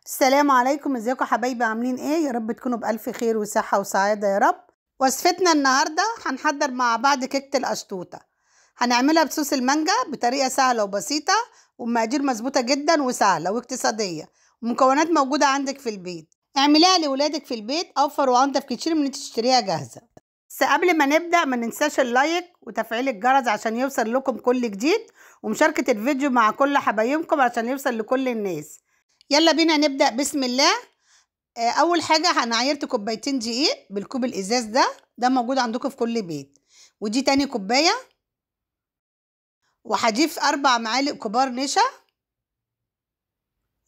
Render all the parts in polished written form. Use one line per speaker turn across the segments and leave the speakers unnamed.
السلام عليكم، ازيكم حبايبي؟ عاملين ايه؟ يا رب تكونوا بألف خير وصحة وسعادة يا رب. وصفتنا النهاردة هنحضر مع بعض كيكة القشطوطة. هنعملها بصوص المانجا بطريقة سهلة وبسيطة ومقادير مظبوطة جدا وسهلة واقتصادية، ومكونات موجودة عندك في البيت. اعمليها لولادك في البيت، اوفر وانضف كتير من انت تشتريها جاهزة. بس قبل ما نبدأ ما ننساش اللايك وتفعيل الجرس عشان يوصل لكم كل جديد، ومشاركة الفيديو مع كل حبايبكم عشان يوصل لكل الناس. يلا بينا نبدأ بسم الله. اول حاجة انا عايرت كوبايتين دقيق بالكوب الازاز ده موجود عندكم في كل بيت، ودي تاني كوباية. وهضيف 4 معالق كبار نشا،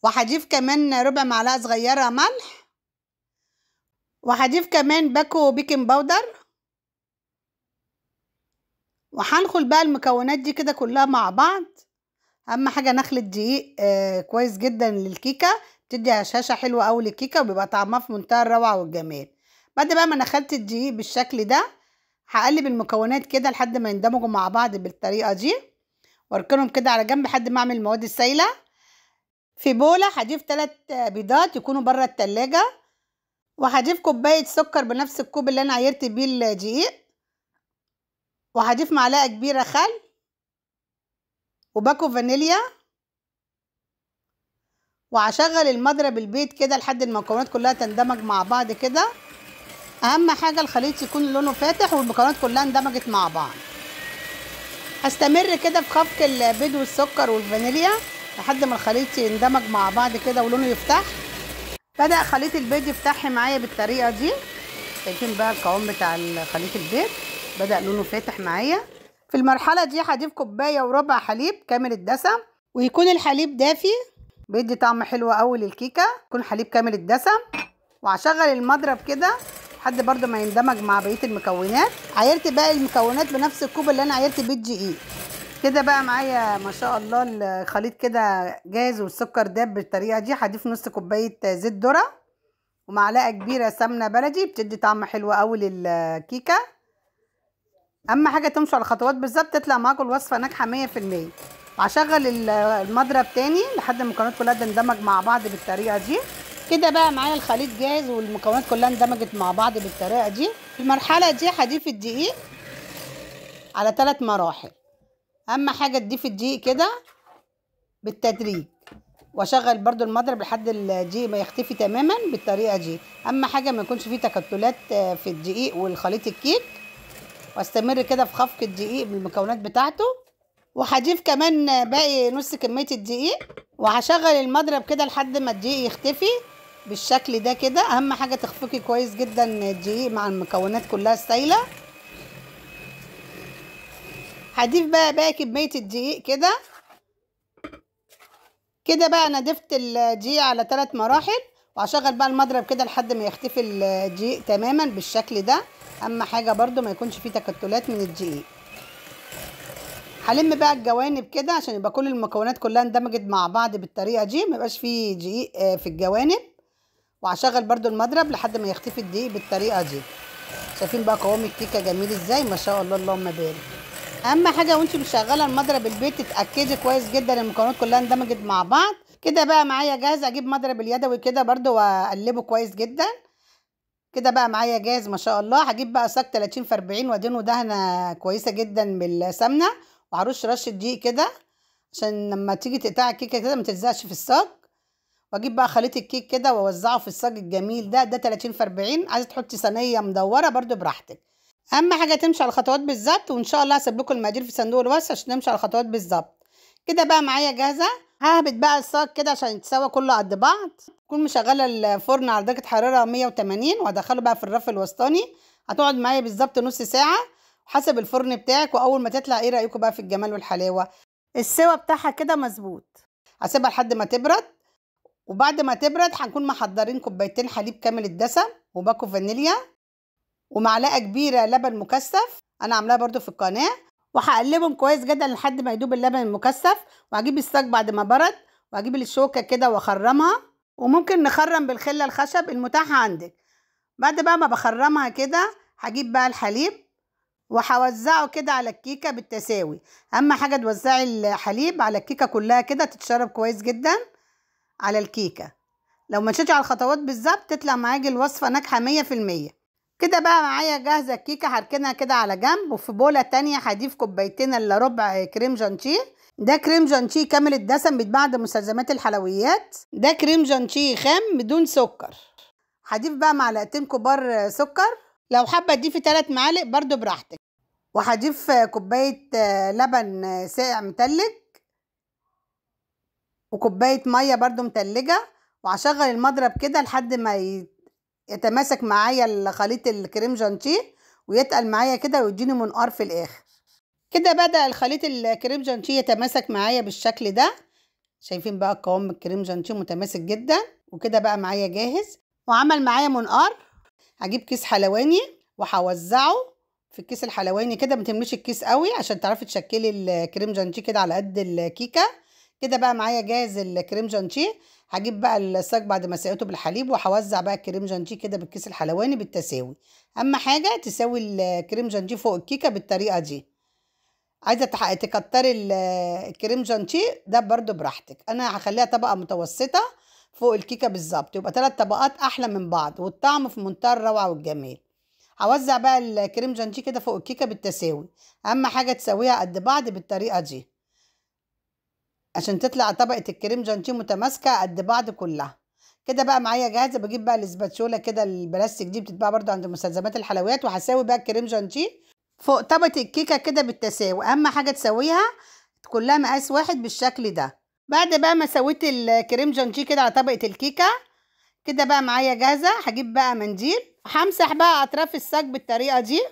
وهضيف كمان ربع معلقة صغيرة ملح، وهضيف كمان باكو بيكنج باودر. وهنخل بقى المكونات دي كده كلها مع بعض. اهم حاجة نخلط دقيق كويس جدا للكيكة، بتدي هشاشة حلوة قوي للكيكة وبيبقى طعمها في منتهى الروعة والجمال. بعد بقى ما نخلت الدقيق بالشكل ده، هقلب المكونات كده لحد ما يندمجوا مع بعض بالطريقة دي، واركنهم كده على جنب لحد ما اعمل المواد السائلة. في بولة هضيف 3 بيضات يكونوا بره التلاجة، وهضيف كوباية سكر بنفس الكوب اللي انا عيرت بيه الدقيق، وهضيف معلقة كبيرة خل وباكو فانيليا، وهشغل المضرب البيض كده لحد المكونات كلها تندمج مع بعض كده. اهم حاجة الخليط يكون لونه فاتح والمكونات كلها اندمجت مع بعض. هستمر كده في خفق البيض والسكر والفانيليا لحد ما الخليط يندمج مع بعض كده ولونه يفتح. بدأ خليط البيض يفتح معايا بالطريقة دي، شايفين بقى القوام بتاع خليط البيض بدأ لونه فاتح معايا. في المرحلة دي هضيف كوباية وربع حليب كامل الدسم، ويكون الحليب دافي بيدي طعم حلو قوي للكيكة، يكون حليب كامل الدسم. وهشغل المضرب كده لحد برضو ما يندمج مع بقية المكونات. عايرت باقي المكونات بنفس الكوب اللي انا عايرت بيه الدقيق كده. بقى معايا ما شاء الله الخليط كده جاهز والسكر داب بالطريقة دي. هضيف نص كوباية زيت ذرة ومعلقة كبيرة سمنة بلدي، بتدي طعم حلو قوي للكيكة. اهم حاجة تمشوا على الخطوات بالظبط تطلع معاكم الوصفة ناجحة 100%. وهشغل المضرب تاني لحد ما المكونات كلها تندمج مع بعض بالطريقة دي كده. بقى معايا الخليط جاهز والمكونات كلها اندمجت مع بعض بالطريقة دي. في المرحلة دي هضيف الدقيق على 3 مراحل. اهم حاجة تضيف الدقيق كده بالتدريج، واشغل برضو المضرب لحد الدقيق ما يختفي تماما بالطريقة دي. اهم حاجة ما يكونش فيه تكتلات في الدقيق والخليط الكيك. واستمر كده في خفق الدقيق بالمكونات بتاعته. وهضيف كمان باقي نص كمية الدقيق، وهشغل المضرب كده لحد ما الدقيق يختفي بالشكل ده كده. اهم حاجة تخفقي كويس جدا الدقيق مع المكونات كلها السايلة. هضيف بقى باقي كمية الدقيق كده بقى انا ضفت الدقيق على 3 مراحل، وهشغل بقى المضرب كده لحد ما يختفي الدقيق تماما بالشكل ده. اهم حاجة برضو ما يكونش فيه تكتلات من الدقيق. هلم بقى الجوانب كده عشان يبقى كل المكونات كلها اندمجت مع بعض بالطريقه دي، ما يبقاش فيه دقيق في الجوانب. وهشغل برضو المضرب لحد ما يختفي الدقيق بالطريقه دي. شايفين بقى قوام الكيكه جميل ازاي؟ ما شاء الله اللهم بارك. اهم حاجه وانت مشغله المضرب البيت تتاكدي كويس جدا المكونات كلها اندمجت مع بعض كده. بقى معايا جاهز، اجيب مضرب اليدوي كده برضو واقلبه كويس جدا كده. بقى معايا جاهز ما شاء الله. هجيب بقى صاج 30 في 40 وادهنه دهنه كويسه جدا بالسمنه، وهرش رشه دقيق كده عشان لما تيجي تقطعي الكيكه كده ما تلزقش في الصاج. واجيب بقى خليط الكيك كده واوزعه في الصاج الجميل ده 30 في 40. عايزه تحطي صينيه مدوره برضو براحتك. اهم حاجه تمشي على الخطوات بالظبط، وان شاء الله هسيب لكم المقادير في صندوق الوصف عشان نمشي على الخطوات بالظبط كده. بقى معايا جاهزه. ههبط بقى الصاج كده عشان يتساوى كله قد بعض. اكون مشغله الفرن على درجه حراره 180، وادخله بقى في الرف الوسطاني. هتقعد معايا بالظبط نص ساعه حسب الفرن بتاعك. واول ما تطلع ايه رايكم بقى في الجمال والحلاوه؟ السوا بتاعها كده مظبوط. هسيبها لحد ما تبرد، وبعد ما تبرد هنكون محضرين كوبايتين حليب كامل الدسم وباكو فانيليا ومعلقه كبيره لبن مكثف انا عاملاها برضو في القناه. وهقلبهم كويس جدا لحد ما يدوب اللبن المكثف. وهجيب الصاج بعد ما برد وهجيب الشوكه كده واخرمها، وممكن نخرم بالخله الخشب المتاحه عندك. بعد بقى ما بخرمها كده هجيب بقى الحليب وهوزعه كده على الكيكه بالتساوي. اهم حاجه توزعي الحليب على الكيكه كلها كده تتشرب كويس جدا على الكيكه. لو مشيتي على الخطوات بالظبط تطلع معاكي الوصفة ناجحة 100%. كده بقى معايا جاهزة الكيكة، هركنها كده على جنب. وفي بولة تانية هضيف كوبايتين الا ربع كريم جانتيه. ده كريم جانتيه كامل الدسم بيتباع عند مستلزمات الحلويات. ده كريم جانتيه خام بدون سكر. هضيف بقى معلقتين كبار سكر، لو حابة تضيفي 3 معالق برضو براحتك. وهضيف كوباية لبن ساقع متلج وكوباية مية برضو متلجة. وهشغل المضرب كده لحد ما يتماسك معايا خليط الكريم جانتيه ويتقل معايا كده ويديني منقار في الاخر. كده بدأ الخليط الكريم جانتيه يتماسك معايا بالشكل ده. شايفين بقى قوام الكريم جانتيه متماسك جدا، وكده بقى معايا جاهز وعمل معايا منقار. هجيب كيس حلواني وهوزعه في الكيس الحلواني كده، ما تمليش الكيس قوي عشان تعرفي تشكلي الكريم جانتيه كده على قد الكيكه. كده بقى معايا جاهز الكريم جانتيه. هجيب بقى الصاج بعد ما سقيته بالحليب وهوزع بقى الكريم جانتيه كده بالكيس الحلواني بالتساوي. اهم حاجه تساوي الكريم جانتيه فوق الكيكه بالطريقه دي. عايزه تكتري الكريم جانتيه ده برضو براحتك. انا هخليها طبقه متوسطه فوق الكيكه بالظبط، يبقى 3 طبقات احلى من بعض والطعم في منتهى الروعه والجمال. هوزع بقى الكريم جانتيه كده فوق الكيكه بالتساوي. اهم حاجه تسويها قد بعض بالطريقه دي عشان تطلع طبقه الكريم جانتيه متماسكه قد بعض كلها. كده بقى معايا جاهزه. بجيب بقى الاسباتشوله كده البلاستيك دي بتتباع برضو عند مستلزمات الحلويات، وهساوي بقى الكريم جانتيه فوق طبقه الكيكه كده بالتساوي. اهم حاجه تسويها كلها مقاس واحد بالشكل ده. بعد بقى ما سويت الكريم جانتيه كده على طبقه الكيكه، كده بقى معايا جاهزه. هجيب بقى منديل همسح بقى اطراف الصاج بالطريقه دي.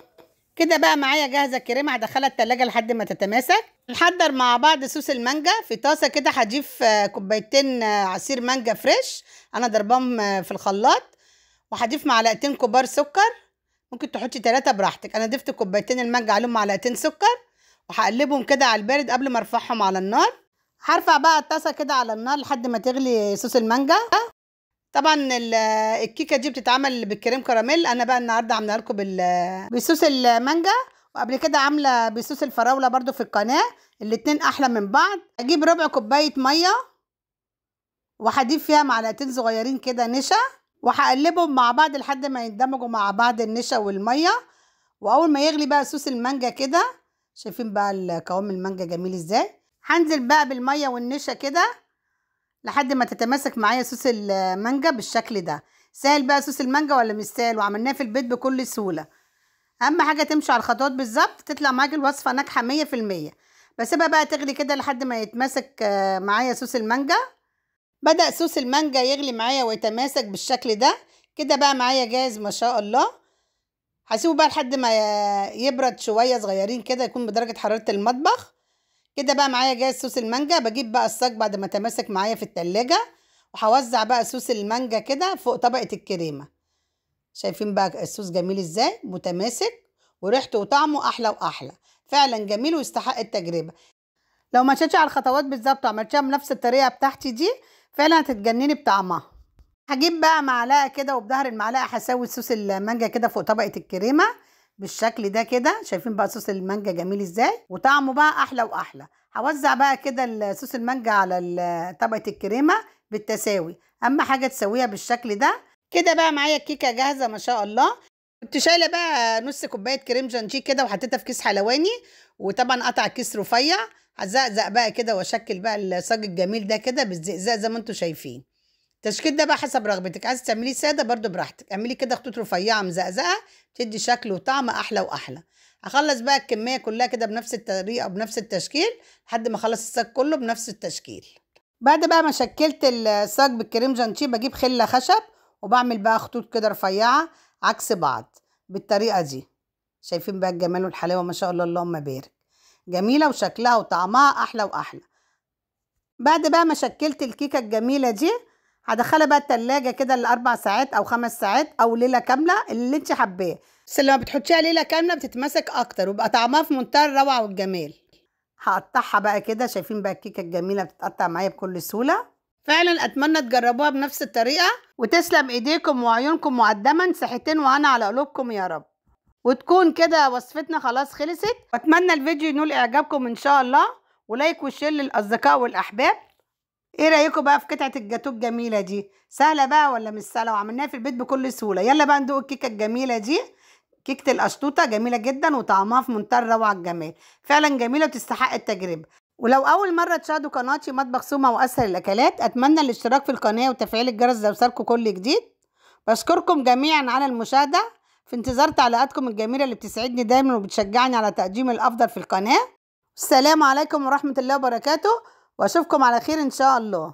كده بقى معايا جاهزه الكريمه، هدخلها التلاجة لحد ما تتماسك. نحضر مع بعض صوص المانجا. في طاسه كده هضيف كوبايتين عصير مانجا فريش انا ضربهم في الخلاط، وهضيف معلقتين كبار سكر. ممكن تحطي 3 براحتك. انا ضفت كوبايتين المانجا عليهم معلقتين سكر، وهقلبهم كده على البارد قبل ما ارفعهم على النار. هرفع بقى الطاسه كده على النار لحد ما تغلي صوص المانجا. طبعا الكيكه دي بتتعمل بالكريم كراميل، انا بقى النهارده عاملاها لكم بصوص المانجا، وقبل كده عامله بصوص الفراوله برضو في القناه. الاتنين احلى من بعض. اجيب ربع كوبايه ميه وهضيف فيها معلقتين صغيرين كده نشا، وهقلبهم مع بعض لحد ما يندمجوا مع بعض النشا والميه. واول ما يغلي بقى صوص المانجا كده، شايفين بقى قوام المانجا جميل ازاي. هنزل بقى بالميه والنشا كده لحد ما تتماسك معايا صوص المانجا بالشكل ده. سهل بقى صوص المانجا ولا مش سهل؟ وعملناه في البيت بكل سهوله. اهم حاجه تمشي على الخطوات بالظبط تطلع معاكي الوصفه ناجحه 100%. بسيبها بقى تغلي كده لحد ما يتماسك معايا صوص المانجا. بدأ صوص المانجا يغلي معايا ويتماسك بالشكل ده. كده بقى معايا جاهز ما شاء الله. هسيبه بقى لحد ما يبرد شويه صغيرين كده، يكون بدرجه حراره المطبخ. كده بقى معايا جاهز صوص المانجا. بجيب بقى الصاج بعد ما تماسك معايا في التلاجة، وهوزع بقى صوص المانجا كده فوق طبقة الكريمة. شايفين بقى الصوص جميل ازاي متماسك، وريحته وطعمه احلى واحلى. فعلا جميل ويستحق التجربة. لو مشيتش على الخطوات بالظبط وعملتيها بنفس الطريقة بتاعتي دي فعلا هتتجنني بطعمها. هجيب بقى معلقة كده، وبظهر المعلقة هسوي صوص المانجا كده فوق طبقة الكريمة بالشكل ده كده. شايفين بقى صوص المانجا جميل ازاي وطعمه بقى احلى واحلى. هوزع بقى كده صوص المانجا على طبقة الكريمة بالتساوي. اهم حاجة تسويها بالشكل ده. كده بقى معايا الكيكة جاهزة ما شاء الله. كنت شايلة بقى نص كوباية كريم جانتيه كده وحطيتها في كيس حلواني، وطبعا قطع الكيس رفيع. هزقزق بقى كده واشكل بقى الصاج الجميل ده كده بالزقزاق زي ما انتم شايفين. التشكيل ده بقى حسب رغبتك. عايز تعمليه ساده برضو براحتك، اعملي كده خطوط رفيعه مزقزقه تدي شكل وطعم احلى واحلى. هخلص بقى الكميه كلها كده بنفس الطريقه بنفس التشكيل لحد ما اخلص الصاج كله بنفس التشكيل. بعد بقى ما شكلت الصاج بالكريم جانتيه بجيب خله خشب وبعمل بقى خطوط كده رفيعه عكس بعض بالطريقه دي. شايفين بقى الجمال والحلاوه ما شاء الله اللهم بارك. جميله وشكلها وطعمها احلى واحلى. بعد بقى ما شكلت الكيكه الجميله دي هدخلها بقى التلاجة كده ل4 ساعات او 5 ساعات او ليله كامله اللي انت حباه. بس لما بتحطيها ليله كامله بتتمسك اكتر ويبقى طعمها في منتهى الروعه والجمال. هقطعها بقى كده. شايفين بقى الكيكه الجميله بتتقطع معايا بكل سهوله. فعلا اتمنى تجربوها بنفس الطريقه، وتسلم ايديكم وعيونكم مقدما. صحتين وهنا على قلوبكم يا رب. وتكون كده وصفتنا خلاص خلصت. واتمنى الفيديو ينول اعجابكم ان شاء الله، ولايك وشير للاصدقاء والاحباب. ايه رايكم بقى في قطعه الجاتوه الجميله دي؟ سهله بقى ولا مش سهله؟ وعملناها في البيت بكل سهوله. يلا بقى ندوق الكيكه الجميله دي. كيكه القشطوطه جميله جدا وطعمها في منتهى الروعه الجمال، فعلا جميله وتستحق التجربه. ولو اول مره تشاهدوا قناتي مطبخ سوما واسهل الاكلات، اتمنى الاشتراك في القناه وتفعيل الجرس ليوصلكم كل جديد. بشكركم جميعا على المشاهده، في انتظار تعليقاتكم الجميله اللي بتسعدني دايما وبتشجعني على تقديم الافضل في القناه. السلام عليكم ورحمه الله وبركاته، واشوفكم على خير ان شاء الله.